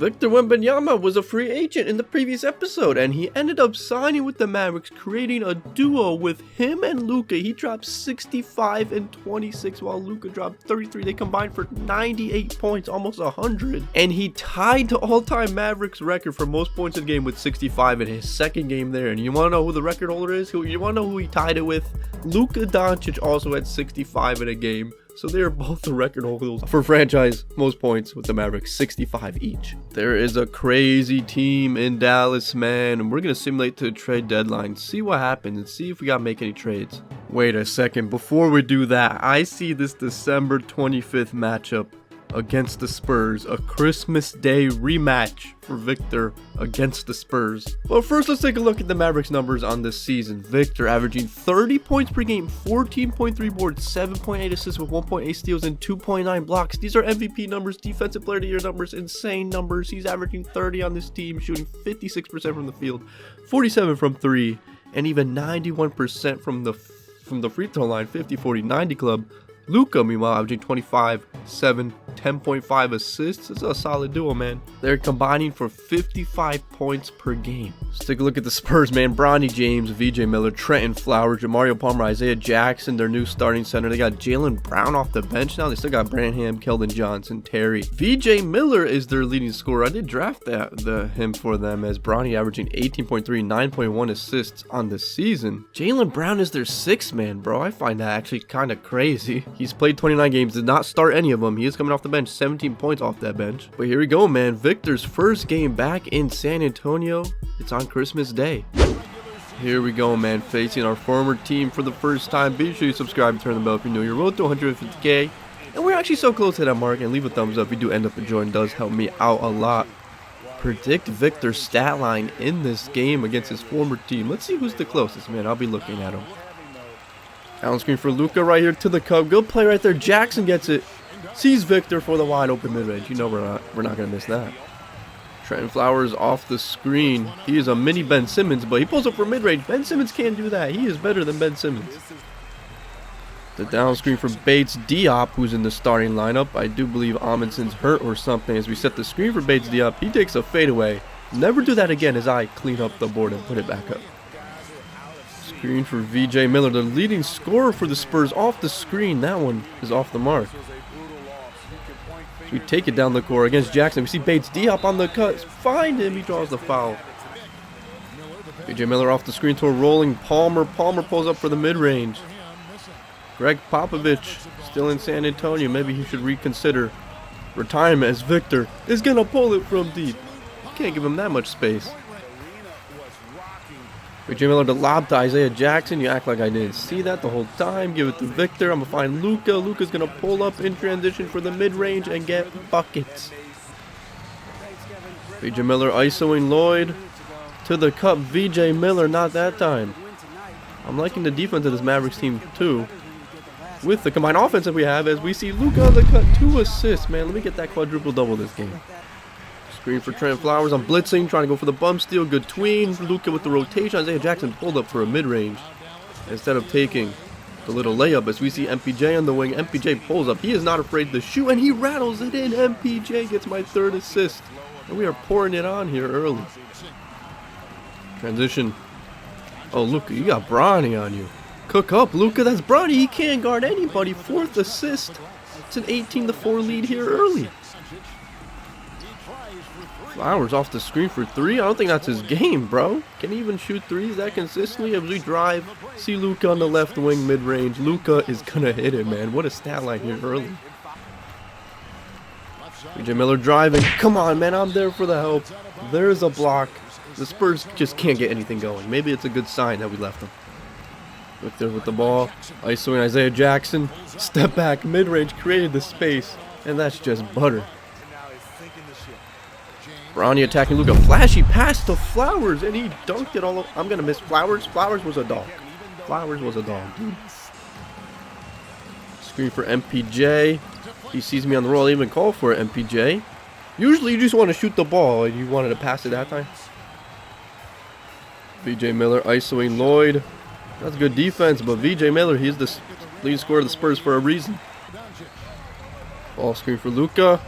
Victor Wembanyama was a free agent in the previous episode, and he ended up signing with the Mavericks, creating a duo with him and Luka. He dropped 65 and 26, while Luka dropped 33. They combined for 98 points, almost 100. And he tied the all-time Mavericks record for most points in a game with 65 in his second game there. And you want to know who the record holder is? You want to know who he tied it with? Luka Doncic also had 65 in a game. So they are both the record holders for franchise most points with the Mavericks, 65 each. There is a crazy team in Dallas, man, and we're going to simulate the trade deadline, see what happens, and see if we got to make any trades. Wait a second, before we do that, I see this December 25th matchup against the Spurs, a Christmas Day rematch for Victor against the Spurs. But first, let's take a look at the Mavericks numbers on this season. Victor averaging 30 points per game, 14.3 boards, 7.8 assists with 1.8 steals and 2.9 blocks. These are MVP numbers, defensive player of the year numbers, insane numbers. He's averaging 30 on this team, shooting 56% from the field, 47 from 3, and even 91% from the free throw line, 50-40-90 club. Luka, meanwhile, averaging 25, 7, 10.5 assists. It's a solid duo, man. They're combining for 55 points per game. Let's take a look at the Spurs, man. Bronny James, VJ Miller, Trenton Flowers, Jamario Palmer, Isaiah Jackson, their new starting center. They got Jaylen Brown off the bench now. They still got Branham, Keldon Johnson, Terry. VJ Miller is their leading scorer. I did draft him for them, as Bronny averaging 18.3, 9.1 assists on the season. Jaylen Brown is their sixth man, bro. I find that actually kind of crazy. He's played 29 games, did not start any of them. He is coming off the bench, 17 points off that bench. But here we go, man. Victor's first game back in San Antonio. It's on Christmas Day. Here we go, man. Facing our former team for the first time. Be sure you subscribe and turn the bell if you're new. Your road to 150K. And we're actually so close to that mark. And leave a thumbs up if you do end up enjoying. It does help me out a lot. Predict Victor's stat line in this game against his former team. Let's see who's the closest, man. I'll be looking at him. Down screen for Luka right here to the cup. Good play right there. Jackson gets it. Sees Victor for the wide open mid-range. You know we're not gonna miss that. Trenton Flowers off the screen. He is a mini Ben Simmons, but he pulls up for mid-range. Ben Simmons can't do that. He is better than Ben Simmons. The down screen for Bates Diop, who's in the starting lineup. I do believe Amundsen's hurt or something. As we set the screen for Bates Diop, he takes a fadeaway. Never do that again as I clean up the board and put it back up. Screen for VJ Miller, the leading scorer for the Spurs, off the screen. That one is off the mark. So we take it down the court against Jackson. We see Bates Diop on the cut. Find him. He draws the foul. VJ Miller off the screen to a rolling Palmer. Palmer pulls up for the mid-range. Greg Popovich still in San Antonio. Maybe he should reconsider retirement, as Victor is going to pull it from deep. You can't give him that much space. VJ Miller to lob to Isaiah Jackson. You act like I didn't see that the whole time. Give it to Victor. I'm going to find Luka. Luka's going to pull up in transition for the mid-range and get buckets. VJ Miller isoing Lloyd to the cup. VJ Miller, not that time. I'm liking the defense of this Mavericks team too, with the combined offense that we have, as we see Luka on the cut. 2 assists, man. Let me get that quadruple double this game. Screen for Trent Flowers. I'm blitzing, trying to go for the bump steal. Good tween. Luka with the rotation. Isaiah Jackson pulled up for a mid-range instead of taking the little layup, as we see MPJ on the wing. MPJ pulls up. He is not afraid to shoot, and he rattles it in. MPJ gets my 3rd assist, and we are pouring it on here early. Transition. Oh, Luka, you got Bronny on you. Cook up, Luka. That's Bronny. He can't guard anybody. 4th assist. It's an 18-4 lead here early. Flowers off the screen for 3. I don't think that's his game, bro. Can he even shoot 3s that consistently? As we drive, see Luka on the left wing mid-range. Luka is gonna hit it, man. What a stat line here early. VJ Miller driving. Come on, man. I'm there for the help. There's a block. The Spurs just can't get anything going. Maybe it's a good sign that we left them. Victor with the ball. Isoing Isaiah Jackson. Step back mid-range. Created the space. And that's just butter. Bronny attacking Luka. Flashy pass to Flowers, and he dunked it all over. I'm going to miss Flowers. Flowers was a dog. Flowers was a dog, dude. Screen for MPJ. He sees me on the roll. I even call for it, MPJ. Usually you just want to shoot the ball, and you wanted to pass it that time. VJ Miller isoing Lloyd. That's good defense, but VJ Miller, he's the lead scorer of the Spurs for a reason. Ball screen for Luka.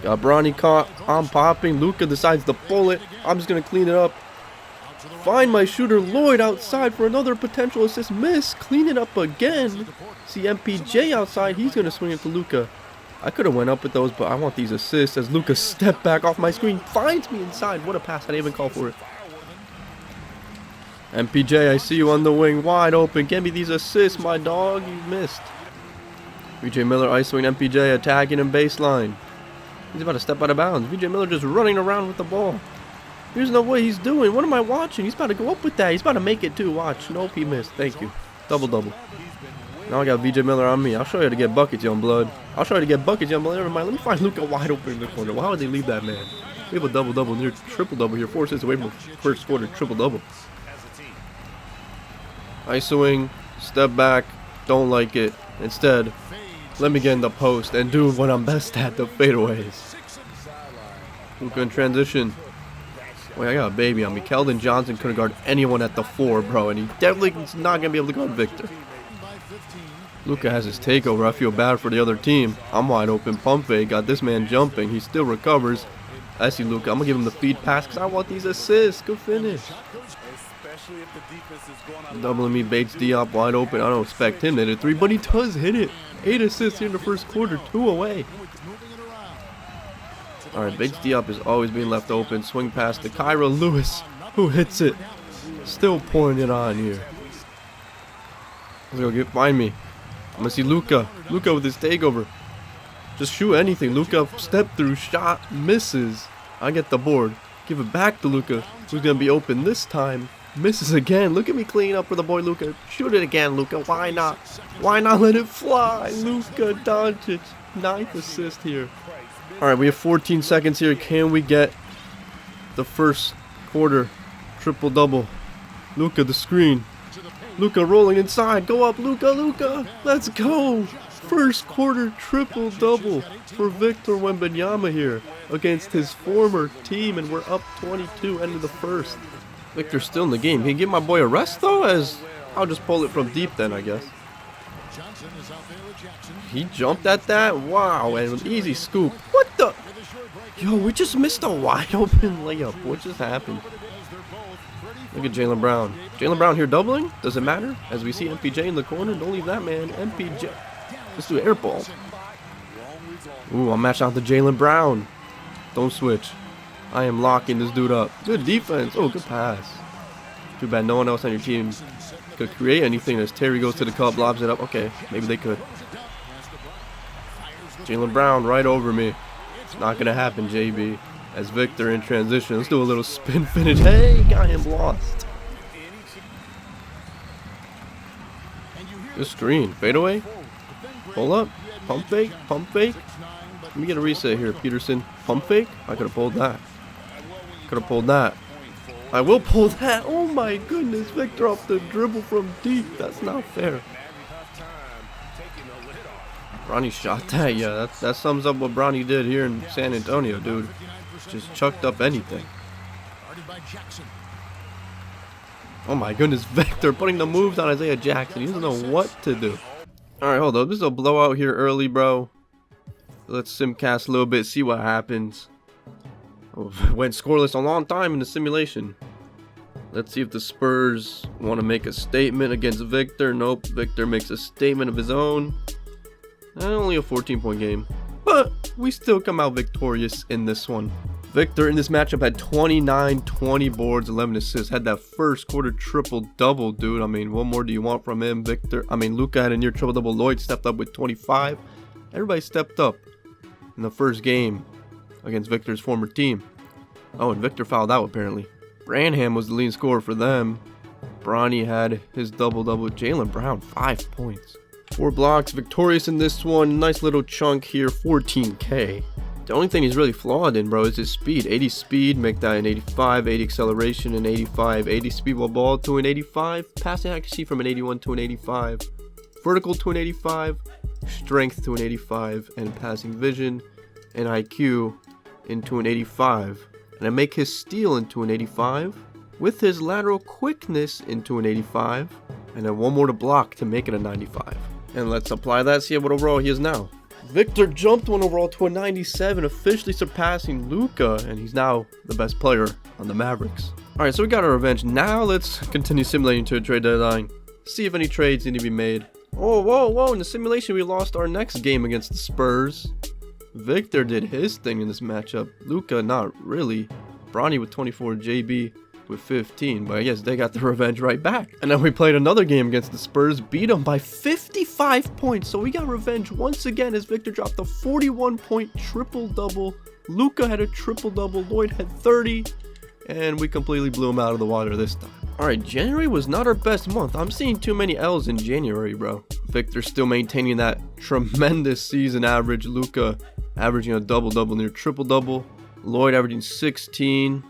Got Bronny caught. I'm popping. Luka decides to pull it. I'm just going to clean it up. Find my shooter Lloyd outside for another potential assist. Miss. Clean it up again. See MPJ outside. He's going to swing it to Luka. I could have went up with those, but I want these assists as Luka step back off my screen. Finds me inside. What a pass. I didn't even call for it. MPJ, I see you on the wing. Wide open. Give me these assists, my dog. You missed. VJ Miller isoing MPJ. Attacking him baseline. He's about to step out of bounds. VJ Miller just running around with the ball. There's no way he's doing. What am I watching? He's about to go up with that. He's about to make it too. Watch. Nope, he missed. Thank you. Double. Now I got VJ Miller on me. I'll show you how to get buckets, young blood. I'll show you how to get buckets, young blood. Never mind. Let me find Luka wide open in the corner. Why would they leave that man? We have a double-double, near triple-double here. 4 assists away from first quarter triple-double. Isoing. Step back. Don't like it. Instead, let me get in the post and do what I'm best at, the fadeaways. Luka in transition. Wait, I got a baby on me. Keldon Johnson couldn't guard anyone at the 4, bro, and he definitely is not going to be able to guard Victor. Luka has his takeover. I feel bad for the other team. I'm wide open. Pump fake. Got this man jumping. He still recovers. I see Luka. I'm going to give him the feed pass because I want these assists. Good finish. Doubling me. Bates Diop wide open. I don't expect him to hit a 3, but he does hit it. 8 assists here in the first quarter. 2 away. Alright, Bates Diop is always being left open. Swing pass to Kyra Lewis, who hits it. Still pouring it on here. Let's go find me. I'm going to see Luka. Luka with his takeover. Just shoot anything. Luka step through shot. Misses. I get the board. Give it back to Luka, who's going to be open this time. Misses again. Look at me clean up for the boy Luka. Shoot it again, Luka. Why not? Why not let it fly? Luka Doncic. 9th assist here. Alright, we have 14 seconds here. Can we get the first quarter triple-double? Luka, the screen. Luka rolling inside. Go up, Luka, Luka. Let's go. First quarter triple-double for Victor Wembanyama here against his former team, and we're up 22 end of the first. Victor's still in the game. Can you give my boy a rest, though? As I'll just pull it from deep then, I guess. He jumped at that? Wow, and an easy scoop. What the? Yo, we just missed a wide open layup. What just happened? Look at Jaylen Brown. Jaylen Brown here doubling? Does it matter? As we see MPJ in the corner. Don't leave that man. MPJ. Let's do an air ball. Ooh, I'm matching out to Jaylen Brown. Don't switch. I am locking this dude up. Good defense. Oh, good pass. Too bad no one else on your team could create anything as Terry goes to the cup, lobs it up. Okay, maybe they could. Jaylen Brown right over me. It's not going to happen, JB. As Victor in transition. Let's do a little spin finish. Hey, got him lost. Good screen. Fadeaway. Pull up. Pump fake. Pump fake. Let me get a reset here, Peterson. Pump fake. I could have pulled that. Could have pulled that. I will pull that. Oh my goodness. Victor off the dribble from deep. That's not fair. Bronny shot that. Yeah, that sums up what Bronny did here in San Antonio, dude. Just chucked up anything. Oh my goodness. Victor putting the moves on Isaiah Jackson. He doesn't know what to do. Alright, hold up. This is a blowout here early, bro. Let's simcast a little bit, see what happens. Oh, went scoreless a long time in the simulation. Let's see if the Spurs want to make a statement against Victor. Nope, Victor makes a statement of his own. Only a 14-point game, but we still come out victorious in this one. Victor in this matchup had 29, 20 boards, 11 assists. Had that first quarter triple-double, dude. I mean, what more do you want from him? Luka had a near triple-double. Lloyd stepped up with 25. Everybody stepped up in the first game against Victor's former team. Oh, and Victor fouled out apparently. Branham was the leading scorer for them. Bronny had his double-double. Jaylen Brown, 5 points. 4 blocks, victorious in this one. Nice little chunk here, 14K. The only thing he's really flawed in, bro, is his speed. 80 speed, make that an 85. 80 acceleration, an 85. 80 speed while ball to an 85. Passing accuracy from an 81 to an 85. Vertical to an 85. Strength to an 85. And passing vision and IQ into an 85. And I make his steal into an 85. With his lateral quickness into an 85. And then one more to block to make it a 95. And let's apply that, see what overall he is now. Victor jumped one overall to a 97, officially surpassing Luka, and he's now the best player on the Mavericks. Alright, so we got our revenge. Now let's continue simulating to a trade deadline. See if any trades need to be made. Oh, whoa, in the simulation we lost our next game against the Spurs. Victor did his thing in this matchup. Luka, not really. Bronny with 24, JB with 15, but I guess they got the revenge right back. And then we played another game against the Spurs, beat them by 55 points. So we got revenge once again as Victor dropped a 41-point triple-double. Luka had a triple-double, Lloyd had 30, and we completely blew him out of the water this time. Alright, January was not our best month. I'm seeing too many L's in January, bro. Victor still maintaining that tremendous season average. Luka averaging a double-double, near triple-double. Lloyd averaging 16.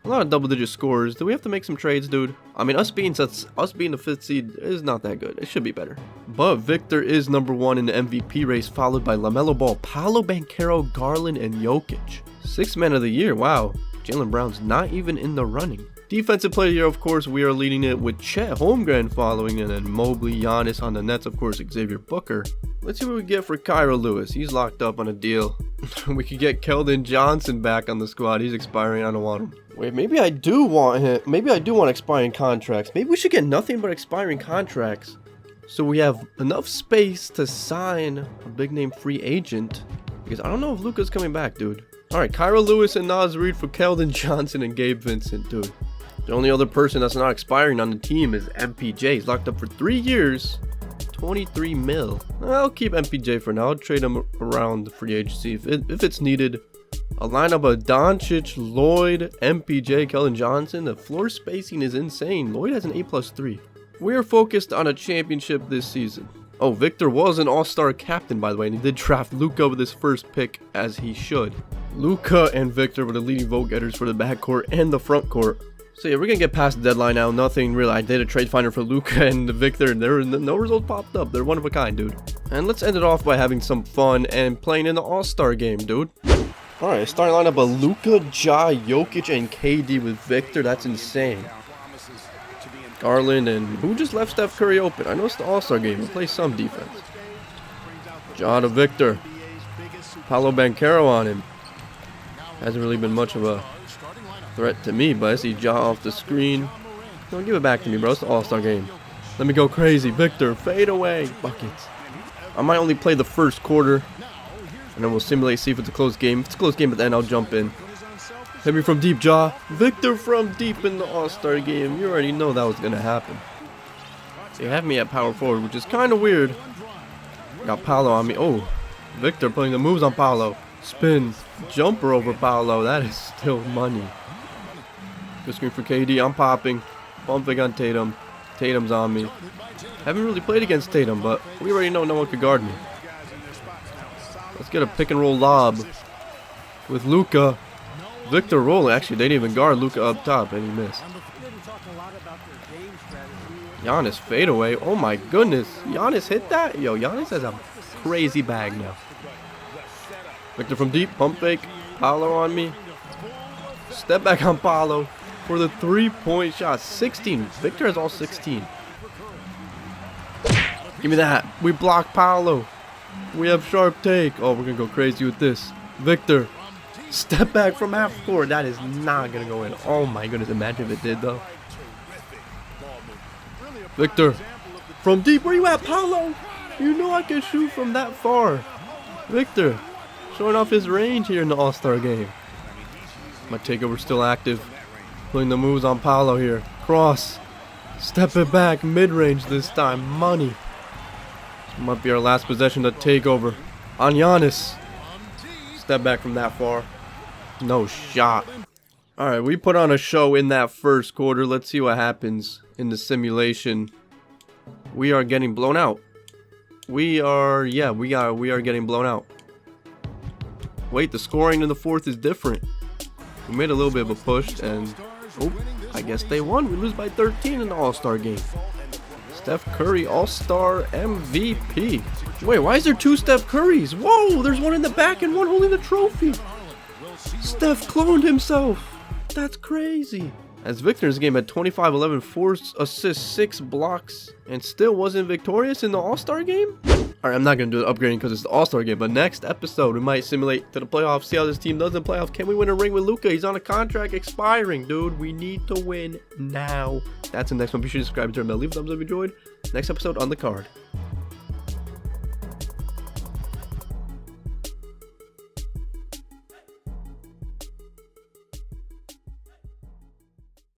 A lot of double-digit scores. Do we have to make some trades, dude? I mean, us being the 5th seed is not that good. It should be better. But Victor is #1 in the MVP race, followed by LaMelo Ball, Paolo Banchero, Garland, and Jokic. 6th man of the year. Wow. Jaylen Brown's not even in the running. Defensive player of the year, of course, we are leading it with Chet Holmgren following, and then Mobley, Giannis on the Nets, of course, Xavier Booker. Let's see what we get for Kira Lewis. He's locked up on a deal. We could get Keldon Johnson back on the squad. He's expiring. I don't want him. Wait, maybe I do want him. Maybe I do want expiring contracts. Maybe we should get nothing but expiring contracts, so we have enough space to sign a big-name free agent. Because I don't know if Luka's coming back, dude. Alright, Kira Lewis and Naz Reid for Keldon Johnson and Gabe Vincent, dude. The only other person that's not expiring on the team is MPJ. He's locked up for 3 years, 23 mil. I'll keep MPJ for now. I'll trade him around the free agency if it's needed. A lineup of Doncic, Lloyd, MPJ, Keldon Johnson. The floor spacing is insane. Lloyd has an A+3. We are focused on a championship this season. Oh, Victor was an all-star captain, by the way, and he did draft Luka with his first pick, as he should. Luka and Victor were the leading vote getters for the backcourt and the front court. So yeah, we're gonna get past the deadline now. Nothing really. I did a trade finder for Luka and Victor, and no results popped up. They're one of a kind, dude. And let's end it off by having some fun and playing in the All-Star game, dude. Alright, starting lineup of Luka, Ja, Jokic, and KD with Victor. That's insane. Garland and who just left Steph Curry open? I know it's the All-Star game. We'll play some defense. Ja to Victor. Paolo Banchero on him. Hasn't really been much of a threat to me, but I see Ja off the screen. Don't give it back to me, bro. It's the All-Star game. Let me go crazy. Victor, fade away. Buckets. I might only play the first quarter, and then we'll simulate, see if it's a close game. If it's a close game, but then I'll jump in. Hit me from deep, Ja. Victor from deep in the All-Star game. You already know that was going to happen. They have me at power forward, which is kind of weird. Got Paolo on me. Oh, Victor putting the moves on Paolo. Spin. Jumper over Paolo. That is still money. Good screen for KD. I'm popping. Bump fake on Tatum. Tatum's on me. Haven't really played against Tatum, but we already know no one could guard me. Let's get a pick and roll lob with Luka. Victor rolling. Actually, they didn't even guard Luka up top, and he missed. Giannis fadeaway. Oh my goodness. Giannis hit that? Yo, Giannis has a crazy bag now. Victor from deep. Pump fake. Paolo on me. Step back on Paolo for the 3-point shot. 16. Victor has all 16. Give me that. We block Paolo. We have sharp take. Oh, we're going to go crazy with this. Victor. Step back from half court. That is not going to go in. Oh my goodness. Imagine if it did, though. Victor. From deep. Where you at, Paolo? You know I can shoot from that far. Victor. Showing off his range here in the All-Star game. My takeover still active. Putting the moves on Paolo here. Cross. Step it back. Mid-range this time. Money. This might be our last possession to take over. On Giannis. Step back from that far. No shot. Alright, we put on a show in that first quarter. Let's see what happens in the simulation. We are getting blown out. We are getting blown out. Wait, the scoring in the fourth is different. We made a little bit of a push, and oh, I guess they won. We lose by 13 in the All-Star game. Steph Curry, All-Star MVP. Wait, why is there 2 Steph Currys? Whoa, there's one in the back and one holding the trophy. Steph cloned himself. That's crazy. As Victor's game had 25, 11, 4 assists, 6 blocks, and still wasn't victorious in the All-Star game? Alright, I'm not going to do the upgrading because it's the All-Star game, but next episode, we might simulate to the playoffs, see how this team does in the playoffs. Can we win a ring with Luka? He's on a contract expiring, dude. We need to win now. That's the next one. Be sure to subscribe and turn the bell. Leave a thumbs up if you enjoyed. Next episode on the card.